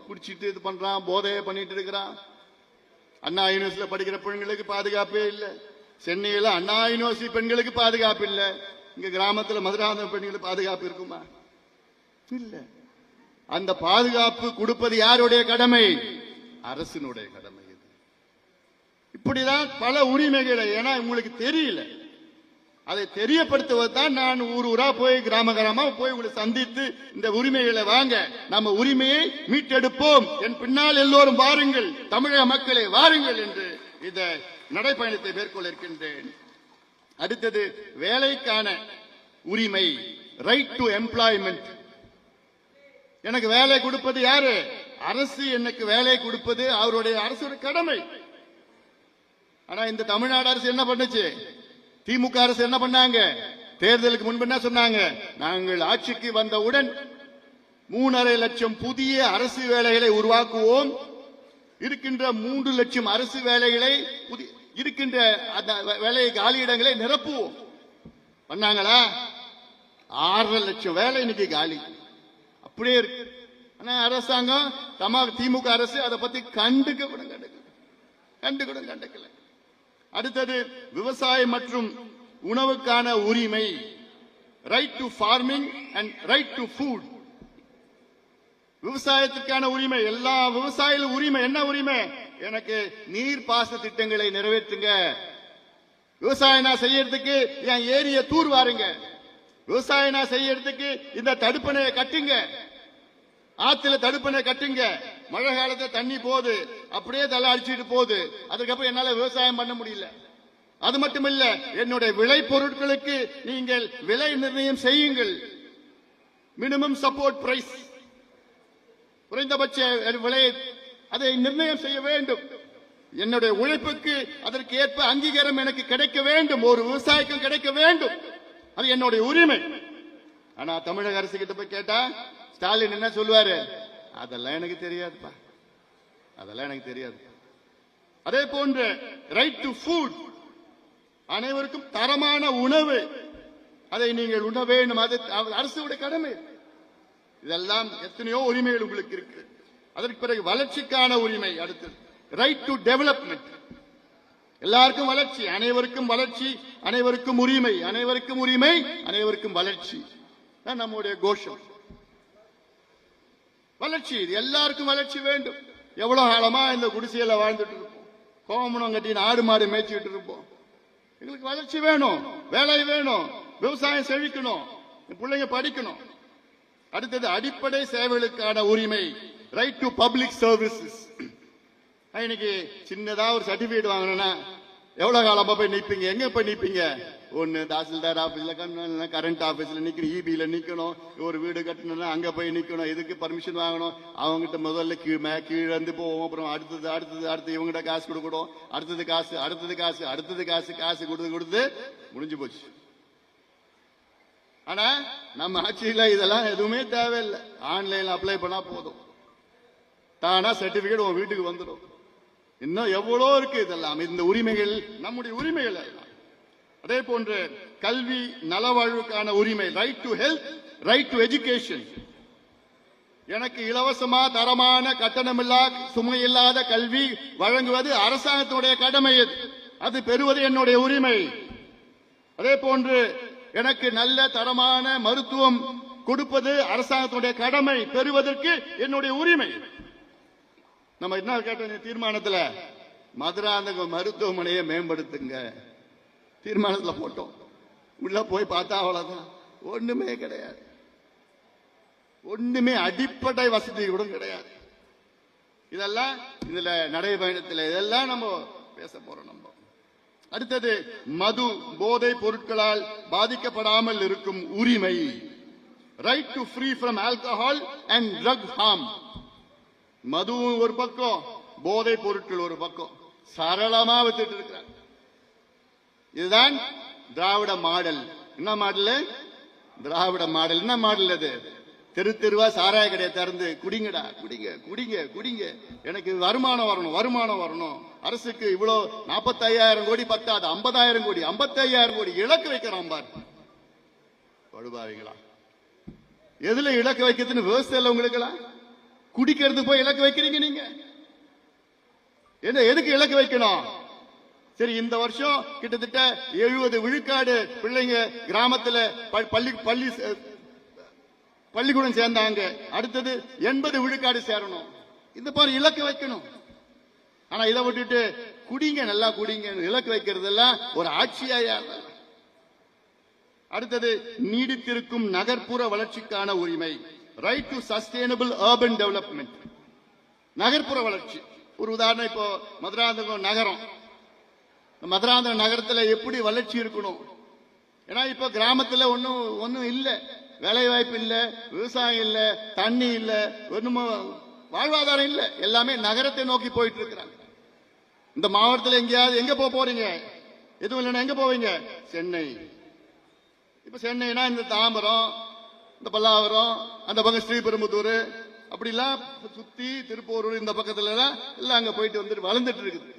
பிடிச்சிட்டு இது பண்றான், போதையை பண்ணிட்டு இருக்கிறான். அண்ணா யூனிவர்சிட்டியில படிக்கிற பெண்களுக்கு பாதுகாப்பே இல்லை. சென்னையில அண்ணா யூனிவர்சிட்டி பெண்களுக்கு பாதுகாப்பு இல்லை. இங்க கிராமத்துல மதுராந்தகம் பெண்களுக்கு பாதுகாப்பு இருக்குமா? இல்ல. அந்த பாதுகாப்பு கொடுப்பது யாருடைய கடமை? அரசினுடைய கடமை. இப்படிதான் பல உரிமைகளை, ஏன்னா உங்களுக்கு தெரியல, அதை தெரியப்படுத்துவதுதான் நான் ஊரா போய் கிராம போய் உங்களை சந்தித்து இந்த உரிமைகளை வாங்க, நம்ம உரிமையை மீட்டெடுப்போம், என் பின்னால் எல்லோரும் வாருங்கள், தமிழக மக்களே வாருங்கள் என்று இந்த நடைபயணத்தை மேற்கொள்ள இருக்கின்றேன். அடுத்தது வேலைக்கான உரிமை, ரைட் டு எம்ப்ளாய்மெண்ட். எனக்கு வேலை கொடுப்பது யாரு? அரசு எனக்கு வேலை கொடுப்பது அவருடைய அரசோட கடமை. ஆனா இந்த தமிழ்நாடு அரசு என்ன பண்ணுச்சு? திமுக அரசு என்ன பண்ணாங்க? தேர்தலுக்கு முன்பு என்ன சொன்னாங்க? நாங்கள் ஆட்சிக்கு வந்தவுடன் 3.5 லட்சம் புதிய அரசு வேலைகளை உருவாக்குவோம், இருக்கின்ற 3 லட்சம் அரசு வேலைகளை இருக்கின்ற வேலை காலியிடங்களை நிரப்புவோம். பண்ணாங்களா? 6.5 லட்சம் வேலை இன்னைக்கு காலி அப்படியே இருக்கு. ஆனா அரசாங்கம் திமுக அரசு அதை பத்தி கண்டுக்கல. அடுத்தது விவசாயம் மற்றும் உணவுக்கான உரிமை, right to farming and right to food. விவசாயத்திற்கான உரிமை, எல்லா விவசாயிகள் உரிமை. என்ன உரிமை? எனக்கு நீர் பாச திட்டங்களை நிறைவேற்றுங்க. விவசாயம் செய்யறதுக்கு என் ஏரிய தூர் வாருங்க. விவசாயம் செய்யறதுக்கு இந்த தடுப்பணையை கட்டுங்க. ஆத்துல தடுப்பணை கட்டுங்க. மழை காலத்துல தண்ணி போகுது, அப்படியே தலை அடிச்சுட்டு போகுது. அதுக்கப்புறம் என்னால விவசாயம் பண்ண முடியல. அது மட்டுமல்ல, என்னுடைய விளை பொருட்களுக்கு நீங்கள் விலை நிர்ணயம் செய்யுங்கள். மினிமம் சப்போர்ட் பிரைஸ், குறைந்தபட்ச விலை, அதை நிர்ணயம் செய்ய வேண்டும். என்னுடைய உழைப்புக்கு அதற்கு ஏற்ப அங்கீகாரம் எனக்கு கிடைக்க வேண்டும், ஒரு விவசாயிக்கும் கிடைக்க வேண்டும். அது என்னுடைய உரிமை. ஆனா தமிழக அரசு கிட்ட போய் கேட்டா ஸ்டாலின் என்ன சொல்லுவாரு? அதெல்லாம் எனக்கு தெரியாதுப்பா, அதெல்லாம் எனக்கு தெரியாது. அதே போன்று ரைட் டு ஃபுட், அனைவருக்கும் தரமான உணவு, அதை நீங்கள் உண்ண வேண்டும், அது அரசுடைய கடமை. இதெல்லாம் எத்தனையோ உரிமைகள் உங்களுக்கு இருக்கு. அதற்கு பிறகு வளர்ச்சிக்கான உரிமை. அடுத்தது ரைட் டு டெவலப்மெண்ட், எல்லாருக்கும் வளர்ச்சி, அனைவருக்கும் வளர்ச்சி, அனைவருக்கும் உரிமை, அனைவருக்கும் உரிமை, அனைவருக்கும் வளர்ச்சி. நம்முடைய கோஷம் வளர்ச்சி. எல்லாருக்கும் வளர்ச்சி வேண்டும். எவ்வளவு காலமா இந்த குடிசையில வாழ்ந்துட்டு இருப்போம், கோமணம் கட்டி ஆடு மாடு மேய்ச்சிட்டு இருப்போம். எங்களுக்கு வளர்ச்சி வேணும், வேலை வேணும், விவசாயம் செழிக்கணும், பிள்ளைங்க படிக்கணும். அடுத்தது அடிப்படை சேவைகளுக்கான உரிமை, ரைட் டு பப்ளிக் சர்வீசஸ். இன்னைக்கு சின்னதா ஒரு சர்டிபிகேட் வாங்கணும்னா எவ்வளவு காலமா போய் நிப்பீங்க? எங்க போய் நிப்பீங்க? ஒன்னு தாசில்தார் ஆபீஸ்ல, கரண்ட் ஆபீஸ்ல நிக்கணும், இபில நிக்கணும். ஒரு வீடு கட்டணும்னா அங்க போய் நிக்கணும், இதுக்கு பர்மிஷன் வாங்கணும். அவங்ககிட்ட முதல்ல கீழே இருந்து போவோம், அப்புறம் அடுத்தது இவங்ககிட்ட காசு கொடுக்கணும், அடுத்தது காசு கொடுத்து முடிஞ்சு போச்சு. ஆனா நம்ம ஆட்சியில இதெல்லாம் எதுவுமே தேவையில்லை. ஆன்லைன்ல அப்ளை பண்ணா போதும், தானா சர்டிபிகேட் உங்க வீட்டுக்கு வந்துடும். இன்னும் எவ்வளோ இருக்கு இதெல்லாம். இந்த உரிமைகள் நம்முடைய உரிமைகள் எல்லாம். அதே போன்று கல்வி நலவாழ்வுக்கான உரிமை, right to health, right to education. எனக்கு இலவசமா தரமான கட்டணமில்லா சுமையில்லாத கல்வி வழங்குவது அரசாங்கத்துடைய கடமை. அது பெறுவது என்னுடைய உரிமை. அதே போன்று எனக்கு நல்ல தரமான மருத்துவம் கொடுப்பது அரசாங்கத்துடைய கடமை, பெறுவதற்கு என்னுடைய உரிமை. நம்ம என்ன கேட்ட தீர்மானத்துல மதுராந்தக மருத்துவமனையை மேம்படுத்துங்க தீர்மானத்துல போட்டோம். உள்ள போய் பார்த்தா அவ்வளவுதான், ஒண்ணுமே கிடையாது. ஒண்ணுமே அடிப்படை வசதி கூட கிடையாது. இதெல்லாம் இதுல நடைபயணத்தில் இதெல்லாம் நம்ம பேச போறோம். நம்ம அடுத்தது மது போதை பொருட்களால் பாதிக்கப்படாமல் இருக்கும் உரிமை, right to free from alcohol and drug harm. மதுவும் ஒரு பக்கம், போதை பொருட்கள் ஒரு பக்கம், சரளமா வித்துட்டு இருக்கிறார். இதுதான் திராவிட மாடல். என்ன மாடல்? திராவிட மாடல். என்ன மாடல் அது? தெரு தெருவா சாராய கடையை திறந்து குடிங்கடா, குடிங்க குடிங்க குடிங்க, எனக்கு வருமானம் வரணும். அரசுக்கு இவ்வளவு 45,000 கோடி பத்தாது, 50,000 கோடி 55,000 கோடி இலக்கு வைக்கிறான் பார். படுபாவீங்களா? எதுல இலக்கு வைக்கிறதுன்னு விவசாயம் உங்களுக்குலாம் குடிக்கிறது போய் இலக்கு வைக்கிறீங்க நீங்க. என்ன எதுக்கு இலக்கு வைக்கணும்? சரி, இந்த வருஷம் கிட்டத்தட்ட 70 விழுக்காடு பிள்ளைங்க கிராமத்துல பள்ளிக்கூடம் சேர்ந்தாங்க. அடுத்தது 80 விழுக்காடு சேரணும். இந்த மாதிரி இலக்கு வைக்கணும். ஆனா இதை விட்டுட்டு குடிங்க, நல்லா குடிங்க இலக்கு வைக்கிறதெல்லாம் ஒரு ஆட்சியா? அடுத்தது நீடித்திருக்கும் நகர்ப்புற வளர்ச்சிக்கான உரிமை, right to sustainable urban development. நகர்ப்புற வளர்ச்சி ஒரு உதாரணம். இப்போ மதுராந்தகம் நகரம், மதுராந்தகம் நகரத்தில் எப்படி வளர்ச்சி இருக்கணும்? ஏன்னா இப்ப கிராமத்துல ஒன்னும் இல்ல. வேலை வாய்ப்பு இல்ல, விவசாயம் இல்ல, தண்ணி இல்ல, ஒண்ணுமோ வாழ்வாதாரம் இல்ல. எல்லாமே நகரத்தை நோக்கி போயிட்டு இருக்கிறாங்க. இந்த மாவட்டத்தில் எங்கேயாவது எங்க போறீங்க? எதுவும் இல்லைன்னா எங்க போவீங்க? சென்னை. இப்ப சென்னைனா இந்த தாம்பரம், இந்த பல்லாவரம், அந்த பக்கம் ஸ்ரீபெரும்புதூர், அப்படிலாம் சுத்தி திருப்பூர் இந்த பக்கத்துல எல்லாம் அங்க போயிட்டு வந்துட்டு வளர்ந்துட்டு இருக்குது.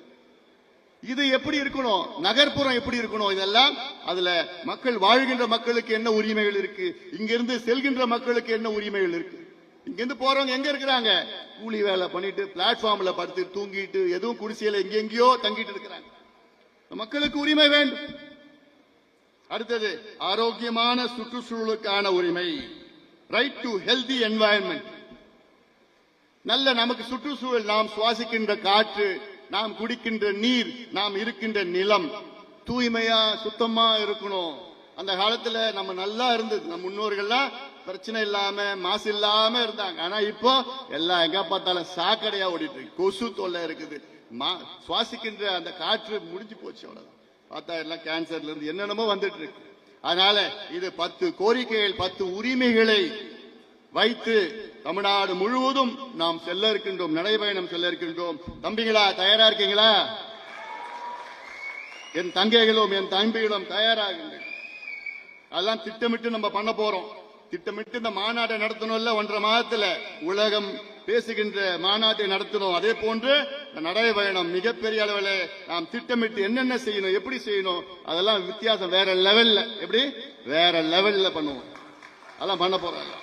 இது எப்படி இருக்கணும்? நகர்ப்புறம் எப்படி இருக்கணும்? இதெல்லாம் அதுல மக்கள் வாழ்கின்ற மக்களுக்கு என்ன உரிமைகள் இருக்கு? இங்கிருந்து செல்கின்ற மக்களுக்கு என்ன உரிமைகள் இருக்கு? இங்கிருந்து போறவங்க எங்க இருக்கிறாங்க? கூலி வேலை பண்ணிட்டு பிளாட்ஃபார்ம்ல படுத்து தூங்கிட்டு எதுவும் குடிசையில எங்கெங்கயோ தங்கிட்டு இருக்கிறாங்க. மக்களுக்கு உரிமை வேண்டும். அடுத்தது ஆரோக்கியமான சுற்றுச்சூழலுக்கான உரிமை, ரைட் டு ஹெல்தி என்வாயன்மெண்ட். நல்ல நமக்கு சுற்றுச்சூழல், நாம் சுவாசிக்கின்ற காற்று, நாம் குடிக்கின்ற நீர், நாம் இருக்கின்ற நிலம் தூய்மையா சுத்தமா இருக்கணும். அந்த காலத்துல நம்ம நல்லா இருந்தது. நம்ம முன்னோர்கள்லாம் பிரச்சனை இல்லாம மாசு இல்லாம இருந்தாங்க. ஆனா இப்போ எல்லாம் எங்க பார்த்தாலும் சாக்கடையா ஓடிட்டு இருக்கு. கொசு தொல்லை இருக்குது. சுவாசிக்கின்ற அந்த காற்று முடிஞ்சு போச்சு. அவ்வளவுதான். பார்த்தா எல்லாம் கேன்சர்ல இருந்து என்னென்னமோ வந்துட்டு இருக்கு. அதனால இது 10 கோரிக்கைகள், 10 உரிமைகளை வைத்து தமிழ்நாடு முழுவதும் நாம் செல்ல இருக்கின்றோம், நடைபயணம் செல்ல இருக்கின்றோம். தம்பிகளா தயாரா இருக்கீங்களா? என் தங்கைகளும் என் தம்பிகளும் தயாராகுங்கள். அதெல்லாம் திட்டமிட்டு நம்ம பண்ண போறோம். திட்டமிட்டு இந்த மாநாட்டை நடத்தணும். இல்ல 1.5 மாதத்துல உலகம் பேசுகின்ற மாநாட்டை நடத்தணும். அதே போன்று நடைபயணம் மிகப்பெரிய அளவில் நாம் திட்டமிட்டு என்னென்ன செய்யணும், எப்படி செய்யணும், அதெல்லாம் வித்தியாசம் வேற லெவல்ல, எப்படி வேற லெவல்ல பண்ணுவோம். அதெல்லாம் பண்ண போறாங்க.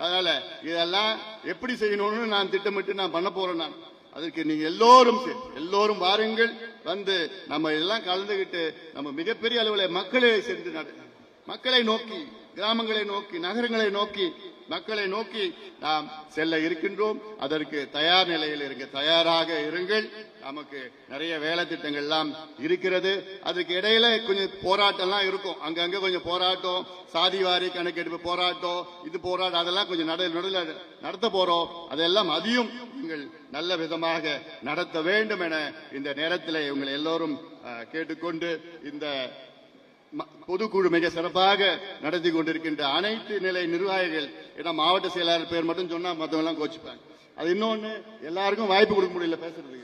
அதனால இதெல்லாம் எப்படி செய்யணும்னு நான் திட்டமிட்டு நான் பண்ண போறேன். நான் அதுக்கு நீங்க எல்லோரும் வாருங்கள். வந்து நம்ம இதெல்லாம் கலந்துகிட்டு நம்ம மிகப்பெரிய அளவில் மக்களை நோக்கி, கிராமங்களை நோக்கி, நகரங்களை நோக்கி, மக்களை நோக்கி நாம் செல்ல இருக்கின்றோம். அதற்கு தயார் நிலையில் தயாராக இருங்கள். நமக்கு நிறைய வேலை திட்டங்கள் எல்லாம் இருக்கிறது. அதுக்கு இடையில கொஞ்சம் போராட்டம்லாம் இருக்கும். அங்கங்க கொஞ்சம் போராட்டம், சாதிவாரி கணக்கெடுப்பு போராட்டம், இது போராட்டம், அதெல்லாம் கொஞ்சம் நடுவில் நடத்த போறோம். அதெல்லாம் அதையும் நீங்கள் நல்ல விதமாக நடத்த வேண்டும் என இந்த நேரத்தில் உங்களை எல்லோரும் கேட்டுக்கொண்டு, இந்த பொதுக்குழு மிக சிறப்பாக நடத்தி கொண்டிருக்கின்ற அனைத்து நிலை நிர்வாகிகள், ஏன்னா மாவட்ட செயலாளர் பேர் மட்டும் சொன்னா மற்றவங்க எல்லாம் கோச்சிப்பாங்க. அது இன்னொன்னு, எல்லாருக்கும் வாய்ப்பு கொடுக்க முடியல பேசுறதுக்கு.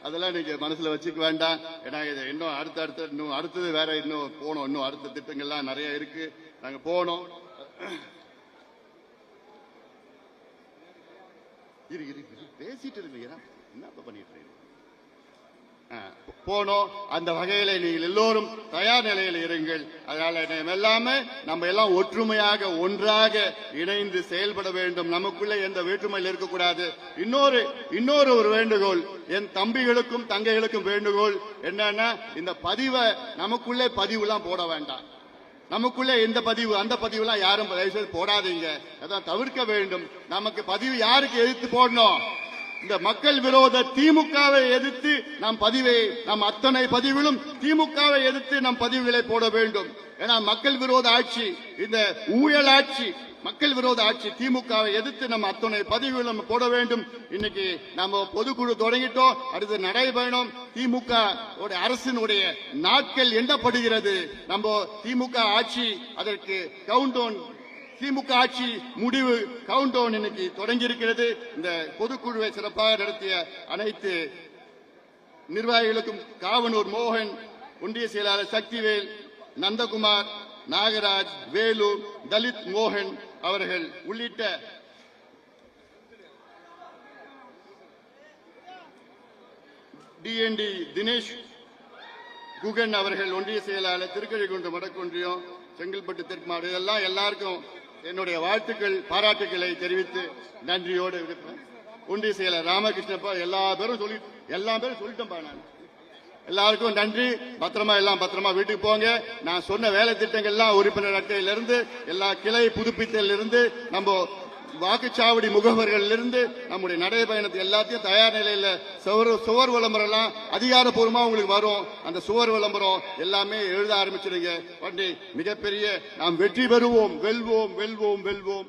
அதெல்லாம் நீங்க மனசுல வச்சுக்க வேண்டாம். ஏன்னா இது இன்னும் அடுத்தது வேற இன்னும் போனோம். இன்னும் அடுத்த திட்டங்கள்லாம் நிறைய இருக்கு. நாங்க போனோம். பேசிட்டு இருக்கீங்க, என்ன பண்ணிட்டு இருக்கீங்க? போனோம். அந்த வகையில நீங்கள் எல்லோரும் தயார் நிலையில் இருங்கள். அதனால எல்லாமே நம்ம எல்லாம் ஒற்றுமையாக ஒன்றாக இணைந்து செயல்பட வேண்டும். நமக்குள்ள எந்த வேற்றுமையில் இருக்கக்கூடாது. இன்னொரு ஒரு வேண்டுகோள், என் தம்பிகளுக்கும் தங்கைகளுக்கும் வேண்டுகோள் என்னன்னா, இந்த பதிவை நமக்குள்ளே பதிவுலாம் போட வேண்டாம். நமக்குள்ளே எந்த பதிவு அந்த பதிவுலாம் யாரும் போடாதீங்க. அதான் தவிர்க்க வேண்டும். நமக்கு பதிவு யாருக்கு எதிர்த்து போடணும்? இந்த மக்கள் விரோத திமுகவை எதிர்த்து நாம் அத்தனை பதிவுகளும் திமுகவை எதிர்த்து நம் பதிவுகளை போட வேண்டும். ஏன்னா மக்கள் விரோத ஆட்சி, இந்த ஊழல் ஆட்சி, மக்கள் விரோத ஆட்சி, திமுகவை எதிர்த்து நம்ம அத்தனை பதிவுகளும் போட வேண்டும். இன்னைக்கு நம்ம பொதுக்குழு தொடங்கிட்டோம். அடுத்து நடைபயணம். திமுக அரசினுடைய நாட்கள் எண்ணப்படுகிறது. நம்ம திமுக ஆட்சி அதற்கு கவுண்டவுன், திமுக ஆட்சி முடிவு கவுண்டவுன் இன்னைக்கு தொடங்கி இருக்கிறது. இந்த பொதுக்குழுவை சிறப்பாக நடத்திய அனைத்து நிர்வாகிகளுக்கும், காவனூர் மோகன், ஒன்றிய செயலாளர் சக்திவேல், நந்தகுமார், நாகராஜ், வேலு, தலித் மோகன் அவர்கள் உள்ளிட்ட டிஎன்டி தினேஷ் குகன் அவர்கள், ஒன்றிய செயலாளர் திருக்கழிகுன்றம் வடக்கொன்றியம், செங்கல்பட்டு தெற்குமாடு, இதெல்லாம் எல்லாருக்கும் என்னுடைய வாழ்த்துக்கள், பாராட்டுக்களை தெரிவித்து நன்றியோடு இருப்பேன். ஒன்றிய செயலர் ராமகிருஷ்ணப்பா, எல்லா பேரும் சொல்லிட்டேன்பா. நான் எல்லாருக்கும் நன்றி. எல்லாம் பத்திரமா வீட்டுக்கு போங்க. நான் சொன்ன வேலை திட்டங்கள்லாம் உறுப்பினர் அட்டையிலிருந்து, எல்லா கிளை புதுப்பித்தலிருந்து, நம்ம வாக்குச்சாவடி முகவர்களிலிருந்து நம்முடைய நடைபயணத்தை எல்லாத்தையும் தயார் நிலையில சுவர் விளம்பரம் எல்லாம் அதிகாரப்பூர்வமா உங்களுக்கு வரும். அந்த சுவர் விளம்பரம் எல்லாமே எழுத ஆரம்பிச்சிருங்க. மிகப்பெரிய நாம் வெற்றி பெறுவோம். வெல்வோம் வெல்வோம் வெல்வோம்.